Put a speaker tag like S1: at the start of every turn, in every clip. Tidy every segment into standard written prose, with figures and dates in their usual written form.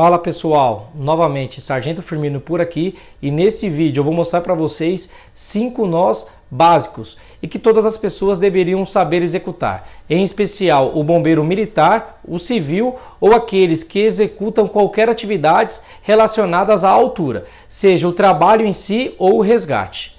S1: Fala pessoal, novamente Sargento Firmino por aqui e nesse vídeo eu vou mostrar para vocês 5 nós básicos e que todas as pessoas deveriam saber executar, em especial o bombeiro militar, o civil ou aqueles que executam qualquer atividade relacionadas à altura, seja o trabalho em si ou o resgate.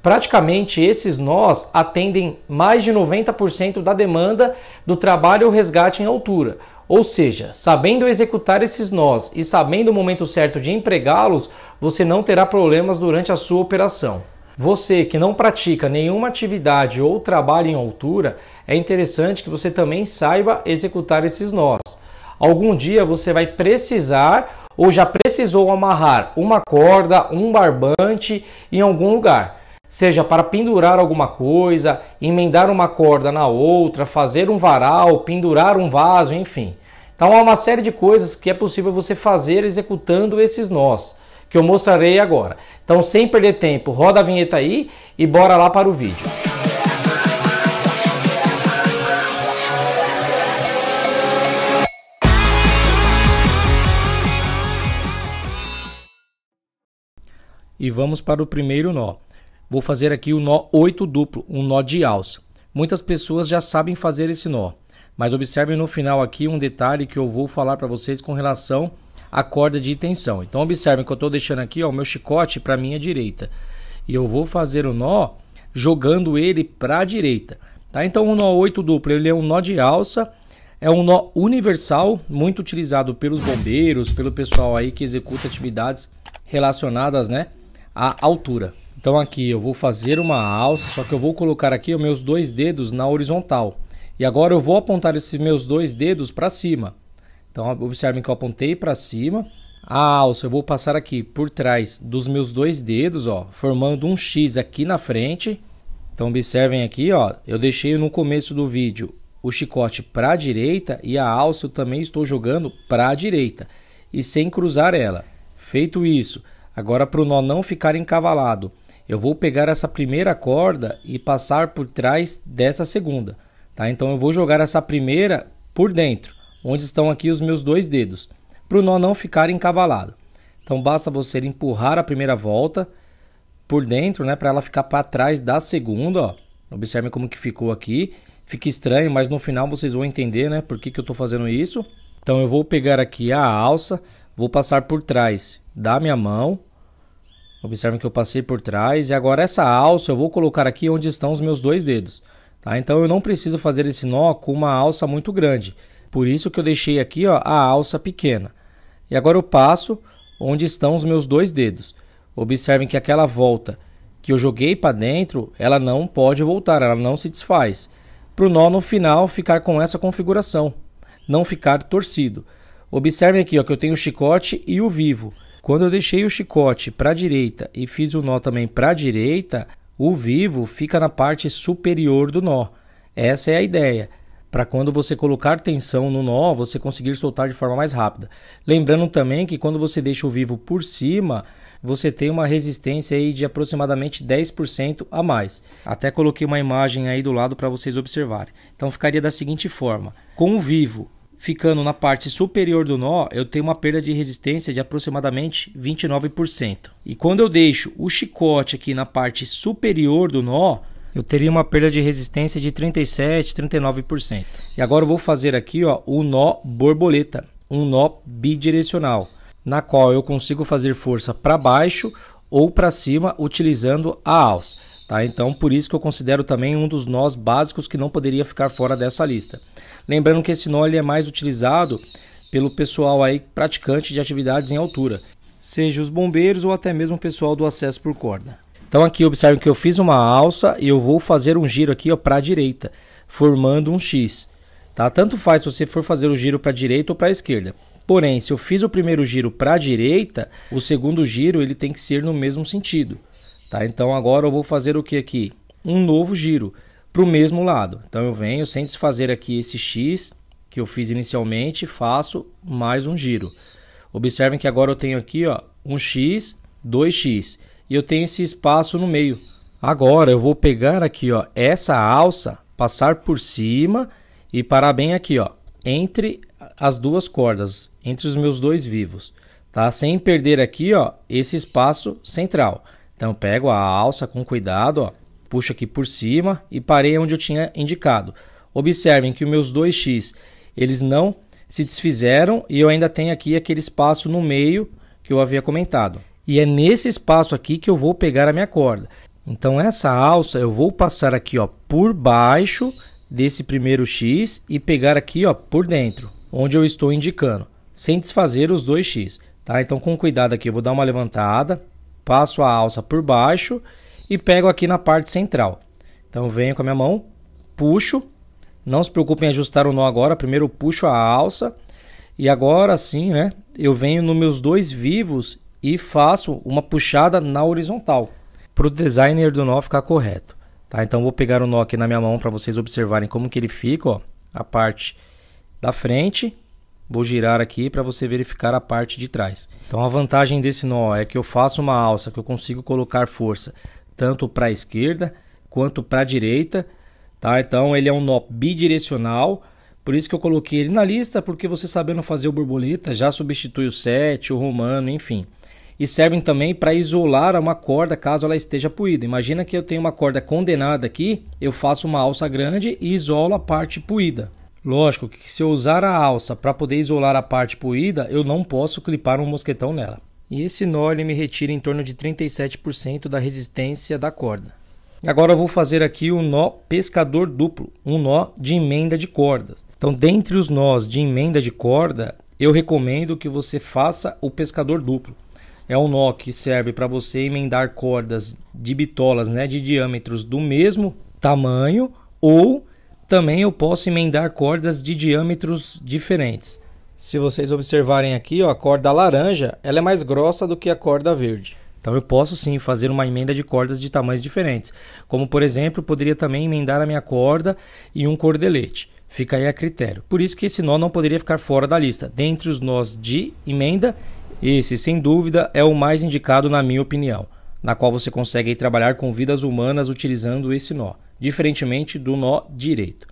S1: Praticamente esses nós atendem mais de 90% da demanda do trabalho ou resgate em altura. Ou seja, sabendo executar esses nós e sabendo o momento certo de empregá-los, você não terá problemas durante a sua operação. Você que não pratica nenhuma atividade ou trabalho em altura, é interessante que você também saiba executar esses nós. Algum dia você vai precisar ou já precisou amarrar uma corda, um barbante em algum lugar. Seja para pendurar alguma coisa, emendar uma corda na outra, fazer um varal, pendurar um vaso, enfim. Então há uma série de coisas que é possível você fazer executando esses nós, que eu mostrarei agora. Então sem perder tempo, roda a vinheta aí e bora lá para o vídeo. E vamos para o primeiro nó. Vou fazer aqui o nó 8 duplo, um nó de alça. Muitas pessoas já sabem fazer esse nó, mas observem no final aqui um detalhe que eu vou falar para vocês com relação à corda de tensão. Então observem que eu estou deixando aqui o meu chicote para a minha direita. E eu vou fazer o nó jogando ele para a direita. Tá? Então o nó 8 duplo ele é um nó de alça, é um nó universal, muito utilizado pelos bombeiros, pelo pessoal aí que executa atividades relacionadas, né, à altura. Então aqui eu vou fazer uma alça, só que eu vou colocar aqui os meus 2 dedos na horizontal. E agora eu vou apontar esses meus 2 dedos para cima. Então observem que eu apontei para cima. A alça eu vou passar aqui por trás dos meus 2 dedos, ó, formando um X aqui na frente. Então observem aqui, ó, eu deixei no começo do vídeo o chicote para a direita e a alça eu também estou jogando para a direita e sem cruzar ela. Feito isso, agora para o nó não ficar encavalado, eu vou pegar essa primeira corda e passar por trás dessa segunda. Tá? Então eu vou jogar essa primeira por dentro, onde estão aqui os meus 2 dedos, para o nó não ficar encavalado. Então basta você empurrar a primeira volta por dentro, né, para ela ficar para trás da segunda. Ó. Observem como que ficou aqui. Fica estranho, mas no final vocês vão entender, né, por que eu estou fazendo isso. Então eu vou pegar aqui a alça, vou passar por trás da minha mão. Observem que eu passei por trás e agora essa alça eu vou colocar aqui onde estão os meus 2 dedos. Tá? Então eu não preciso fazer esse nó com uma alça muito grande. Por isso que eu deixei aqui, ó, a alça pequena. E agora eu passo onde estão os meus 2 dedos. Observem que aquela volta que eu joguei para dentro, ela não pode voltar, ela não se desfaz. Para o nó no final ficar com essa configuração, não ficar torcido. Observem aqui, ó, que eu tenho o chicote e o vivo. Quando eu deixei o chicote para a direita e fiz o nó também para a direita, o vivo fica na parte superior do nó. Essa é a ideia, para quando você colocar tensão no nó, você conseguir soltar de forma mais rápida. Lembrando também que quando você deixa o vivo por cima, você tem uma resistência aí de aproximadamente 10% a mais. Até coloquei uma imagem aí do lado para vocês observarem. Então ficaria da seguinte forma, com o vivo ficando na parte superior do nó, eu tenho uma perda de resistência de aproximadamente 29%. E quando eu deixo o chicote aqui na parte superior do nó, eu teria uma perda de resistência de 37%, 39%. E agora eu vou fazer aqui, ó, o nó borboleta, um nó bidirecional, na qual eu consigo fazer força para baixo ou para cima utilizando a alça. Tá? Então por isso que eu considero também um dos nós básicos que não poderia ficar fora dessa lista. Lembrando que esse nó ele é mais utilizado pelo pessoal aí praticante de atividades em altura, seja os bombeiros ou até mesmo o pessoal do acesso por corda. Então aqui observem que eu fiz uma alça e eu vou fazer um giro aqui para a direita, formando um X. Tá? Tanto faz se você for fazer o giro para a direita ou para a esquerda. Porém, se eu fiz o primeiro giro para a direita, o segundo giro ele tem que ser no mesmo sentido. Tá? Então agora eu vou fazer o que aqui? Um novo giro para o mesmo lado. Então eu venho sem desfazer aqui esse X que eu fiz inicialmente, faço mais um giro. Observem que agora eu tenho aqui, ó, um X, 2X e eu tenho esse espaço no meio. Agora eu vou pegar aqui, ó, essa alça, passar por cima e parar bem aqui, ó, entre as duas cordas. entre os meus dois vivos, tá? Sem perder aqui, ó, esse espaço central. Então, eu pego a alça com cuidado, ó, puxo aqui por cima e parei onde eu tinha indicado. Observem que os meus 2x, eles não se desfizeram e eu ainda tenho aqui aquele espaço no meio que eu havia comentado. E é nesse espaço aqui que eu vou pegar a minha corda. Então, essa alça eu vou passar aqui, ó, por baixo desse primeiro X e pegar aqui, ó, por dentro, onde eu estou indicando, sem desfazer os 2x, tá? Então, com cuidado aqui, eu vou dar uma levantada, passo a alça por baixo e pego aqui na parte central. Então, venho com a minha mão, puxo, não se preocupem em ajustar o nó agora, primeiro eu puxo a alça e agora sim, né, eu venho nos meus dois vivos e faço uma puxada na horizontal, para o designer do nó ficar correto. Tá, então vou pegar o nó aqui na minha mão para vocês observarem como que ele fica, ó, a parte da frente. Vou girar aqui para você verificar a parte de trás. Então a vantagem desse nó é que eu faço uma alça que eu consigo colocar força tanto para a esquerda quanto para a direita. Tá? Então ele é um nó bidirecional, por isso que eu coloquei ele na lista, porque você sabendo fazer o borboleta já substitui o 7, o romano, enfim. E servem também para isolar uma corda caso ela esteja puída. Imagina que eu tenho uma corda condenada aqui, eu faço uma alça grande e isolo a parte puída. Lógico que se eu usar a alça para poder isolar a parte puída, eu não posso clipar um mosquetão nela. E esse nó ele me retira em torno de 37% da resistência da corda. Agora eu vou fazer aqui o nó pescador duplo, um nó de emenda de cordas. Então, dentre os nós de emenda de corda, eu recomendo que você faça o pescador duplo. É um nó que serve para você emendar cordas de bitolas, né, de diâmetros do mesmo tamanho, ou também eu posso emendar cordas de diâmetros diferentes. Se vocês observarem aqui, ó, a corda laranja ela é mais grossa do que a corda verde. Então eu posso sim fazer uma emenda de cordas de tamanhos diferentes. Como por exemplo, eu poderia também emendar a minha corda em um cordelete. Fica aí a critério. Por isso que esse nó não poderia ficar fora da lista. Dentre os nós de emenda, esse, sem dúvida, é o mais indicado na minha opinião, na qual você consegue trabalhar com vidas humanas utilizando esse nó, diferentemente do nó direito.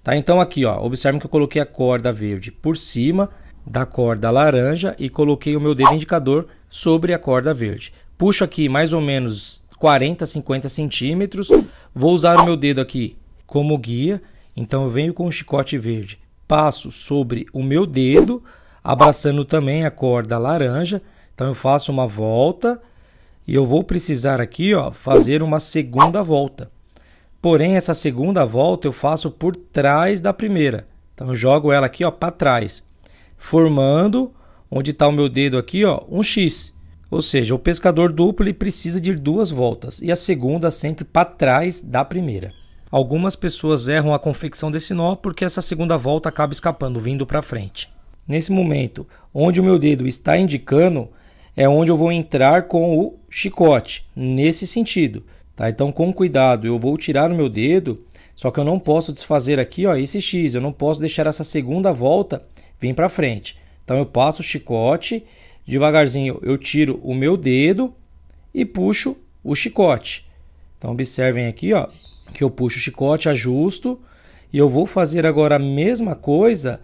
S1: Tá? Então aqui, ó, observem que eu coloquei a corda verde por cima da corda laranja e coloquei o meu dedo indicador sobre a corda verde. Puxo aqui mais ou menos 40 a 50 centímetros, vou usar o meu dedo aqui como guia, então eu venho com o chicote verde, passo sobre o meu dedo, abraçando também a corda laranja. Então eu faço uma volta e eu vou precisar aqui, ó, fazer uma segunda volta. Porém, essa segunda volta eu faço por trás da primeira. Então eu jogo ela aqui, ó, para trás, formando onde está o meu dedo aqui, ó, um X. Ou seja, o pescador duplo ele precisa de duas voltas e a segunda sempre para trás da primeira. Algumas pessoas erram a confecção desse nó porque essa segunda volta acaba escapando, vindo para frente. Nesse momento, onde o meu dedo está indicando, é onde eu vou entrar com o chicote, nesse sentido. Tá? Então, com cuidado, eu vou tirar o meu dedo, só que eu não posso desfazer aqui, ó, esse X, eu não posso deixar essa segunda volta vir para frente. Então, eu passo o chicote, devagarzinho eu tiro o meu dedo e puxo o chicote. Então, observem aqui, ó, que eu puxo o chicote, ajusto, e eu vou fazer agora a mesma coisa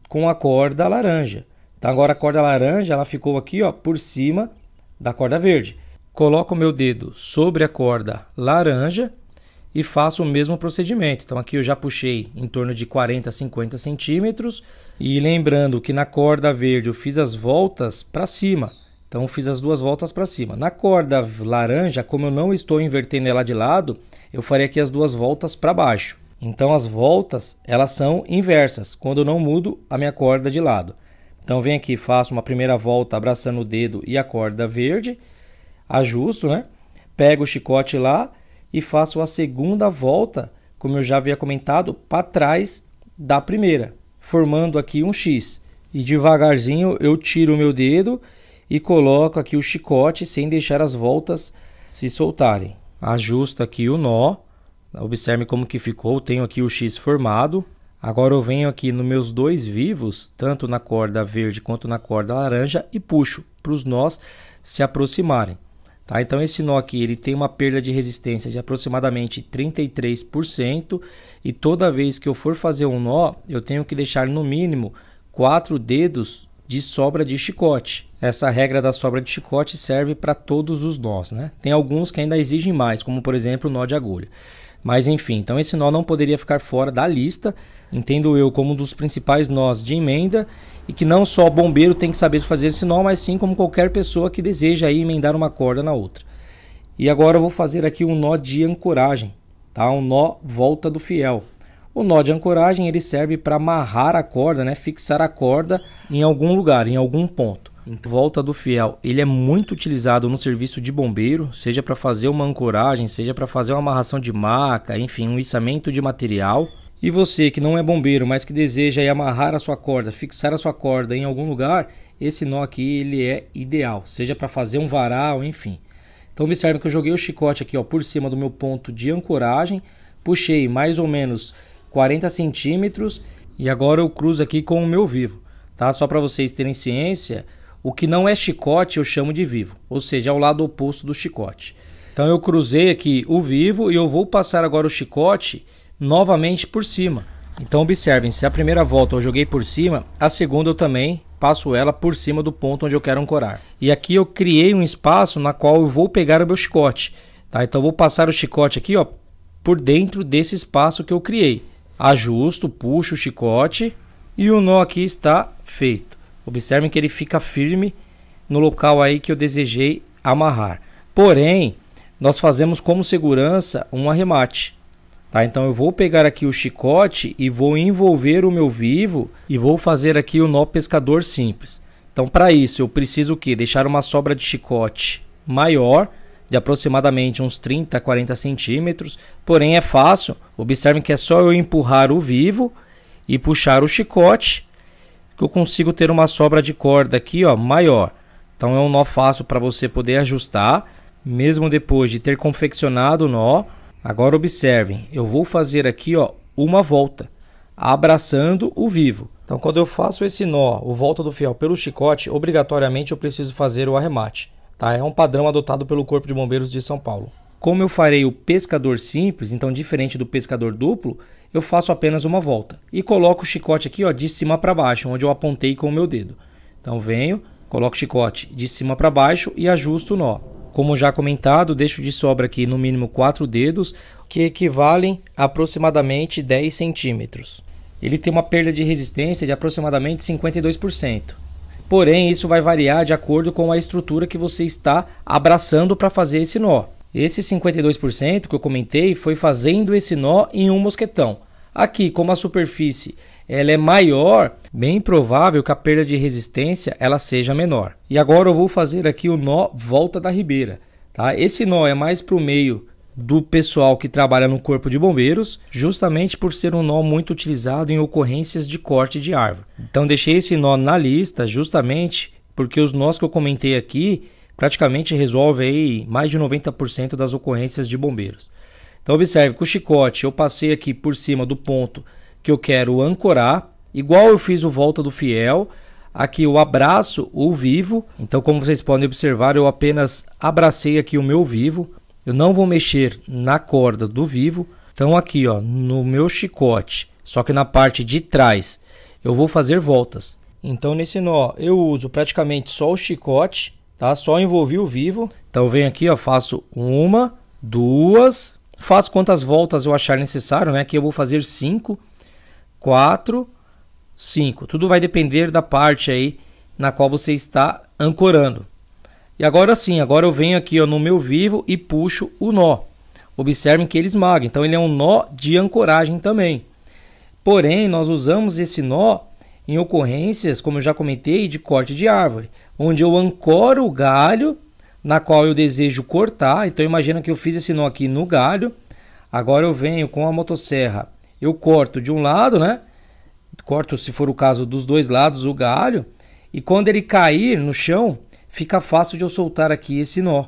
S1: com a corda laranja. Então agora a corda laranja ela ficou aqui, ó, por cima da corda verde. Coloco o meu dedo sobre a corda laranja e faço o mesmo procedimento. Então aqui eu já puxei em torno de 40 a 50 centímetros. E lembrando que na corda verde eu fiz as voltas para cima. Então eu fiz as duas voltas para cima. Na corda laranja, como eu não estou invertendo ela de lado, eu farei aqui as duas voltas para baixo. Então as voltas elas são inversas, quando eu não mudo a minha corda de lado. Então venho aqui, faço uma primeira volta abraçando o dedo e a corda verde, ajusto, né? Pego o chicote lá e faço a segunda volta, como eu já havia comentado, para trás da primeira, formando aqui um X. E devagarzinho eu tiro o meu dedo e coloco aqui o chicote sem deixar as voltas se soltarem. Ajusto aqui o nó. Observe como que ficou, tenho aqui o X formado. Agora eu venho aqui nos meus dois vivos, tanto na corda verde quanto na corda laranja, e puxo para os nós se aproximarem. Tá? Então esse nó aqui ele tem uma perda de resistência de aproximadamente 33%, e toda vez que eu for fazer um nó, eu tenho que deixar no mínimo 4 dedos de sobra de chicote. Essa regra da sobra de chicote serve para todos os nós, né? Tem alguns que ainda exigem mais, como por exemplo o nó de agulha. Mas enfim, então esse nó não poderia ficar fora da lista, entendo eu como um dos principais nós de emenda, e que não só o bombeiro tem que saber fazer esse nó, mas sim como qualquer pessoa que deseja aí emendar uma corda na outra. E agora eu vou fazer aqui um nó de ancoragem, tá? Um nó volta do fiel. O nó de ancoragem ele serve para amarrar a corda, né? Fixar a corda em algum lugar, em algum ponto. Volta do fiel, ele é muito utilizado no serviço de bombeiro, seja para fazer uma ancoragem, seja para fazer uma amarração de maca, enfim, um içamento de material. E você que não é bombeiro, mas que deseja aí amarrar a sua corda, fixar a sua corda em algum lugar, esse nó aqui ele é ideal, seja para fazer um varal, enfim. Então observe que eu joguei o chicote aqui ó, por cima do meu ponto de ancoragem, puxei mais ou menos 40 centímetros e agora eu cruzo aqui com o meu vivo, tá? Só para vocês terem ciência, o que não é chicote eu chamo de vivo, ou seja, é o lado oposto do chicote. Então eu cruzei aqui o vivo e eu vou passar agora o chicote novamente por cima. Então observem, se a primeira volta eu joguei por cima, a segunda eu também passo ela por cima do ponto onde eu quero ancorar. E aqui eu criei um espaço na qual eu vou pegar o meu chicote, tá? Então eu vou passar o chicote aqui ó, por dentro desse espaço que eu criei. Ajusto, puxo o chicote e o nó aqui está feito. Observem que ele fica firme no local aí que eu desejei amarrar. Porém, nós fazemos como segurança um arremate. Tá? Então eu vou pegar aqui o chicote e vou envolver o meu vivo e vou fazer aqui o nó pescador simples. Então para isso eu preciso o quê? Deixar uma sobra de chicote maior, de aproximadamente uns 30 a 40 centímetros. Porém é fácil, observem que é só eu empurrar o vivo e puxar o chicote que eu consigo ter uma sobra de corda aqui ó, maior. Então é um nó fácil para você poder ajustar, mesmo depois de ter confeccionado o nó. Agora observem, eu vou fazer aqui ó, uma volta, abraçando o vivo. Então quando eu faço esse nó, o volta do fiel pelo chicote, obrigatoriamente eu preciso fazer o arremate. Tá? É um padrão adotado pelo Corpo de Bombeiros de São Paulo. Como eu farei o pescador simples, então diferente do pescador duplo, eu faço apenas uma volta. E coloco o chicote aqui ó, de cima para baixo, onde eu apontei com o meu dedo. Então venho, coloco o chicote de cima para baixo e ajusto o nó. Como já comentado, deixo de sobra aqui no mínimo 4 dedos, que equivalem a aproximadamente 10 centímetros. Ele tem uma perda de resistência de aproximadamente 52%. Porém, isso vai variar de acordo com a estrutura que você está abraçando para fazer esse nó. Esse 52% que eu comentei foi fazendo esse nó em um mosquetão. Aqui, como a superfície ela é maior, bem provável que a perda de resistência ela seja menor. E agora eu vou fazer aqui o nó volta da ribeira. Tá? Esse nó é mais para o meio do pessoal que trabalha no Corpo de Bombeiros, justamente por ser um nó muito utilizado em ocorrências de corte de árvore. Então deixei esse nó na lista justamente porque os nós que eu comentei aqui praticamente resolvem aí mais de 90% das ocorrências de bombeiros. Então observe que o chicote eu passei aqui por cima do ponto que eu quero ancorar, igual eu fiz o volta do fiel. Aqui eu abraço o vivo, então como vocês podem observar eu apenas abracei aqui o meu vivo. Eu não vou mexer na corda do vivo. Então aqui ó, no meu chicote, só que na parte de trás, eu vou fazer voltas. Então nesse nó eu uso praticamente só o chicote, tá? Só envolvi o vivo. Então eu venho aqui ó, faço uma, duas, faço quantas voltas eu achar necessário, né? Aqui eu vou fazer 5, 4, 5. Tudo vai depender da parte aí na qual você está ancorando. E agora sim, agora eu venho aqui ó, no meu vivo e puxo o nó. Observem que ele esmaga, então ele é um nó de ancoragem também. Porém, nós usamos esse nó em ocorrências, como eu já comentei, de corte de árvore, onde eu ancoro o galho na qual eu desejo cortar. Então imagina que eu fiz esse nó aqui no galho. Agora eu venho com a motosserra, eu corto de um lado, né? Corto, se for o caso, dos dois lados o galho. E quando ele cair no chão, fica fácil de eu soltar aqui esse nó.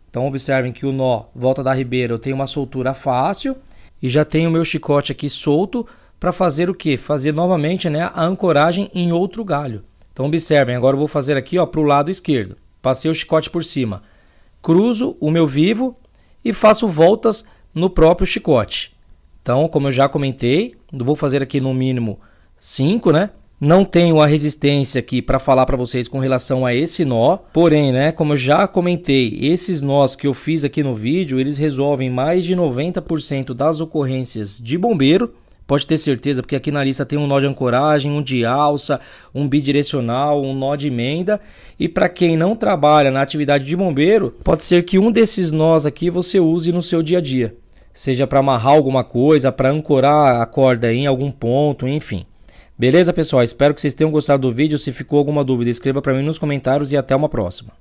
S1: Então observem que o nó volta da ribeira eu tenho uma soltura fácil e já tenho o meu chicote aqui solto para fazer o que? Fazer novamente, né, a ancoragem em outro galho. Então observem, agora eu vou fazer aqui para o lado esquerdo. Passei o chicote por cima, cruzo o meu vivo e faço voltas no próprio chicote. Então, como eu já comentei, vou fazer aqui no mínimo 5, né? Não tenho a resistência aqui para falar para vocês com relação a esse nó, porém, né, como eu já comentei, esses nós que eu fiz aqui no vídeo, eles resolvem mais de 90% das ocorrências de bombeiro. Pode ter certeza, porque aqui na lista tem um nó de ancoragem, um de alça, um bidirecional, um nó de emenda. E para quem não trabalha na atividade de bombeiro, pode ser que um desses nós aqui você use no seu dia a dia. Seja para amarrar alguma coisa, para ancorar a corda em algum ponto, enfim. Beleza, pessoal? Espero que vocês tenham gostado do vídeo. Se ficou alguma dúvida, escreva para mim nos comentários e até uma próxima.